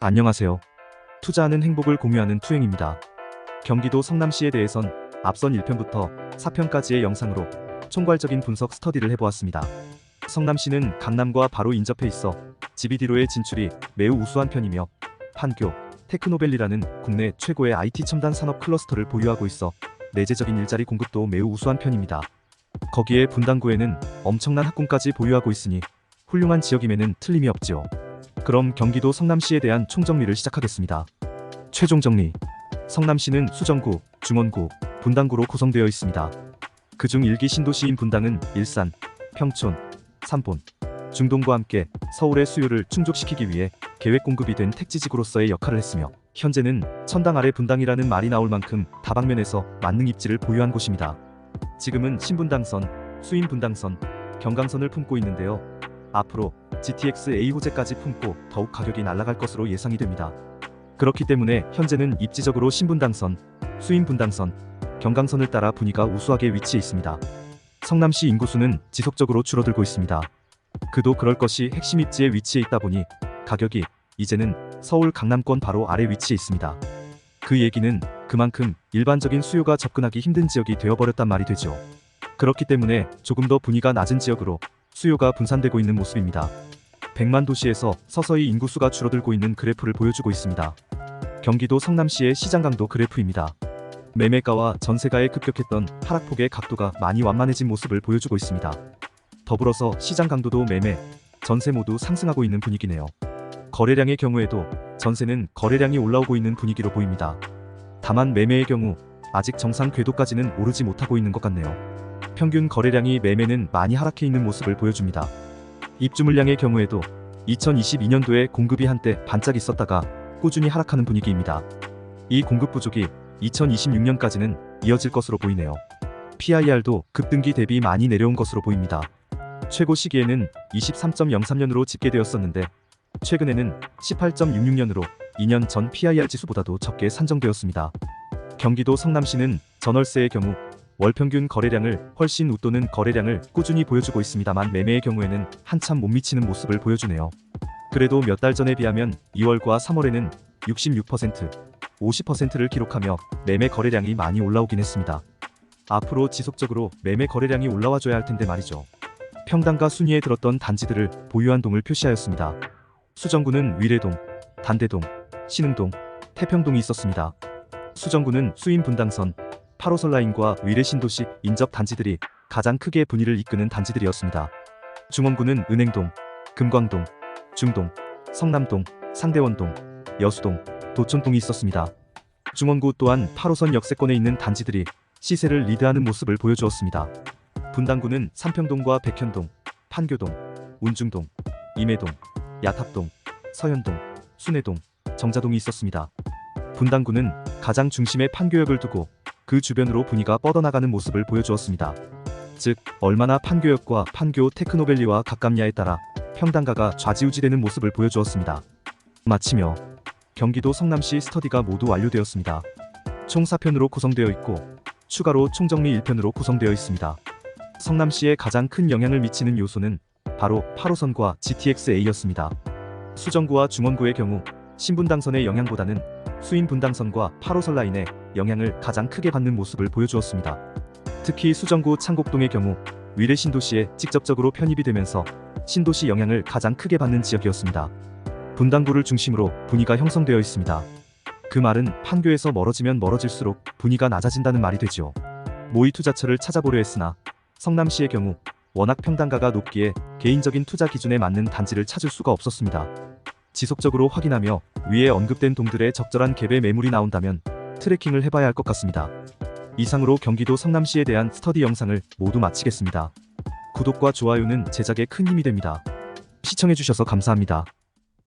안녕하세요. 투자하는 행복을 공유하는 투행입니다. 경기도 성남시에 대해선 앞선 1편부터 4편까지의 영상으로 총괄적인 분석 스터디를 해보았습니다. 성남시는 강남과 바로 인접해 있어 GBD로의 진출이 매우 우수한 편이며 판교, 테크노밸리라는 국내 최고의 IT 첨단 산업 클러스터를 보유하고 있어 내재적인 일자리 공급도 매우 우수한 편입니다. 거기에 분당구에는 엄청난 학군까지 보유하고 있으니 훌륭한 지역임에는 틀림이 없지요. 그럼 경기도 성남시에 대한 총정리를 시작하겠습니다. 최종 정리. 성남시는 수정구, 중원구, 분당구로 구성되어 있습니다. 그중 1기 신도시인 분당은 일산, 평촌, 삼본, 중동과 함께 서울의 수요를 충족시키기 위해 계획 공급이 된 택지지구로서의 역할을 했으며 현재는 천당 아래 분당이라는 말이 나올 만큼 다방면에서 만능 입지를 보유한 곳입니다. 지금은 신분당선, 수인분당선, 경강선을 품고 있는데요. 앞으로 GTX A 호재까지 품고 더욱 가격이 날아갈 것으로 예상이 됩니다. 그렇기 때문에 현재는 입지적으로 신분당선, 수인분당선, 경강선을 따라 분위가 우수하게 위치해 있습니다. 성남시 인구수는 지속적으로 줄어들고 있습니다. 그도 그럴 것이 핵심 입지에 위치해 있다 보니 가격이 이제는 서울 강남권 바로 아래 위치해 있습니다. 그 얘기는 그만큼 일반적인 수요가 접근하기 힘든 지역이 되어버렸단 말이 되죠. 그렇기 때문에 조금 더 분위가 낮은 지역으로 수요가 분산되고 있는 모습입니다. 100만 도시에서 서서히 인구수가 줄어들고 있는 그래프를 보여주고 있습니다. 경기도 성남시의 시장 강도 그래프입니다. 매매가와 전세가에 급격했던 하락폭의 각도가 많이 완만해진 모습을 보여주고 있습니다. 더불어서 시장 강도도 매매, 전세 모두 상승하고 있는 분위기네요. 거래량의 경우에도 전세는 거래량이 올라오고 있는 분위기로 보입니다. 다만 매매의 경우 아직 정상 궤도까지는 오르지 못하고 있는 것 같네요. 평균 거래량이 매매는 많이 하락해 있는 모습을 보여줍니다. 입주 물량의 경우에도 2022년도에 공급이 한때 반짝 있었다가 꾸준히 하락하는 분위기입니다. 이 공급 부족이 2026년까지는 이어질 것으로 보이네요. PIR도 급등기 대비 많이 내려온 것으로 보입니다. 최고 시기에는 23.03년으로 집계되었었는데 최근에는 18.66년으로 2년 전 PIR 지수보다도 적게 산정되었습니다. 경기도 성남시는 전월세의 경우 월평균 거래량을 훨씬 웃도는 거래량을 꾸준히 보여주고 있습니다만 매매의 경우에는 한참 못 미치는 모습을 보여주네요. 그래도 몇 달 전에 비하면 2월과 3월에는 66%, 50%를 기록하며 매매 거래량이 많이 올라오긴 했습니다. 앞으로 지속적으로 매매 거래량이 올라와줘야 할 텐데 말이죠. 평당과 순위에 들었던 단지들을 보유한 동을 표시하였습니다. 수정구는 위례동, 단대동, 신흥동, 태평동이 있었습니다. 수정구는 수인분당선, 8호선 라인과 위례 신도시 인접 단지들이 가장 크게 분위를 이끄는 단지들이었습니다. 중원구는 은행동, 금광동, 중동, 성남동, 상대원동, 여수동, 도촌동이 있었습니다. 중원구 또한 8호선 역세권에 있는 단지들이 시세를 리드하는 모습을 보여주었습니다. 분당구는 삼평동과 백현동, 판교동, 운중동, 임해동, 야탑동, 서현동, 순회동, 정자동이 있었습니다. 분당구는 가장 중심에 판교역을 두고 그 주변으로 분위가 뻗어나가는 모습을 보여주었습니다. 즉 얼마나 판교역과 판교 테크노밸리와 가깝냐에 따라 평당가가 좌지우지되는 모습을 보여주었습니다. 마치며 경기도 성남시 스터디가 모두 완료되었습니다. 총 4편으로 구성되어 있고 추가로 총정리 1편으로 구성되어 있습니다. 성남시에 가장 큰 영향을 미치는 요소는 바로 8호선과 GTX-A였습니다. 수정구와 중원구의 경우 신분당선의 영향보다는 수인분당선과 8호선 라인의 영향을 가장 크게 받는 모습을 보여주었습니다. 특히 수정구 창곡동의 경우 위례 신도시에 직접적으로 편입이 되면서 신도시 영향을 가장 크게 받는 지역이었습니다. 분당구를 중심으로 분위가 형성되어 있습니다. 그 말은 판교에서 멀어지면 멀어질수록 분위가 낮아진다는 말이 되죠. 모의 투자처를 찾아보려 했으나 성남시의 경우 워낙 평당가가 높기에 개인적인 투자 기준에 맞는 단지를 찾을 수가 없었습니다. 지속적으로 확인하며 위에 언급된 동들의 적절한 갭의 매물이 나온다면 트래킹을 해봐야 할 것 같습니다. 이상으로 경기도 성남시에 대한 스터디 영상을 모두 마치겠습니다. 구독과 좋아요는 제작에 큰 힘이 됩니다. 시청해주셔서 감사합니다.